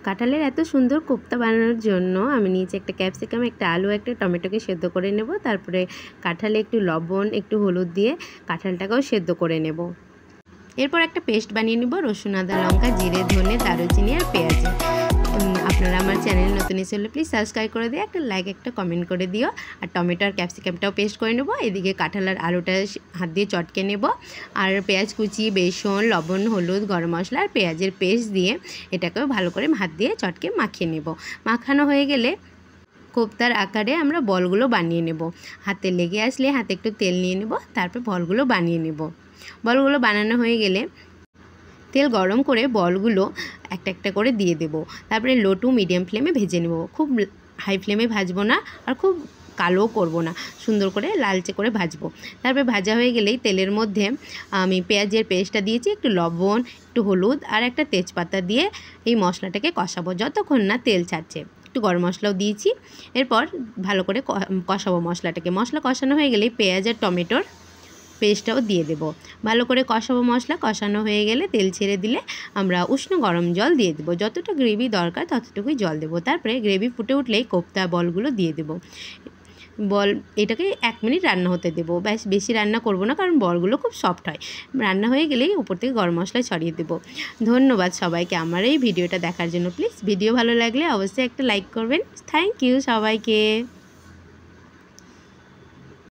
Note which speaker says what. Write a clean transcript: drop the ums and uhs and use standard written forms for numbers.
Speaker 1: কাঁঠালের এত সুন্দর কোপ্তা বানানোর জন্য আমি নিয়েছি একটা ক্যাপসিকাম, একটা আলু, একটা টমেটোকে সেদ্ধ করে নেব। তারপরে কাঁঠালে একটু লবণ, একটু হলুদ দিয়ে কাঁঠালটাকেও সেদ্ধ করে নেব। এরপর একটা পেস্ট বানিয়ে নেব রসুন, আদা, লঙ্কা, জিরে, ধনে, দারুচিনি আর পেঁয়াজের। আপনারা আমার চ্যানেল নতুন এসে হলে প্লিজ সাবস্ক্রাইব করে দিয়ে একটা লাইক, একটা কমেন্ট করে দিও। আর টমেটো আর ক্যাপসিকামটাও পেস্ট করে নেব। এদিকে কাঁঠাল আর আলুটা হাত দিয়ে চটকে নেব। আর পেঁয়াজ কুচি, বেসন, লবণ, হলুদ, গরম মশলা আর পেঁয়াজের পেস্ট দিয়ে এটাকেও ভালো করে হাত দিয়ে চটকে মাখিয়ে নেব। মাখানো হয়ে গেলে কোপ্তার আকারে আমরা বলগুলো বানিয়ে নেব। হাতে লেগে আসলে হাতে একটু তেল নিয়ে নেব, তারপর বলগুলো বানিয়ে নেব। বলগুলো বানানো হয়ে গেলে তেল গরম করে বলগুলো একটা একটা করে দিয়ে দেব। তারপরে লো টু মিডিয়াম ফ্লেমে ভেজে নেব। খুব হাই ফ্লেমে ভাজবো না আর খুব কালো করব না, সুন্দর করে লালচে করে ভাজবো। তারপরে ভাজা হয়ে গেলেই তেলের মধ্যে আমি পেঁয়াজের পেস্টটা দিয়েছি, একটু লবণ, একটু হলুদ আর একটা তেজপাতা দিয়ে এই মশলাটাকে কষাবো যতক্ষণ না তেল ছাড়ছে। একটু গরম মশলাও দিয়েছি। এরপর ভালো করে কষাবো মশলাটাকে। মশলা কষানো হয়ে গেলেই পেঁয়াজ আর টমেটোর পেস্টটাও দিয়ে দেব। ভালো করে কষাবো। মশলা কষানো হয়ে গেলে তেল ছেড়ে দিলে আমরা উষ্ণ গরম জল দিয়ে দেবো। যতটা গ্রেভি দরকার ততটুকুই জল দেবো। তারপরে গ্রেভি ফুটে উঠলেই কোপ্তা বলগুলো দিয়ে দেবো। বল এটাকে 1 মিনিট রান্না হতে দেবো। বেশি রান্না করব না, কারণ বলগুলো খুব সফট হয়। রান্না হয়ে গেলেই উপর থেকে গরম মশলা ছড়িয়ে দেবো। ধন্যবাদ সবাইকে আমার এই ভিডিওটা দেখার জন্য। প্লিজ ভিডিও ভালো লাগলে অবশ্যই একটা লাইক করবেন। থ্যাংক ইউ সবাইকে।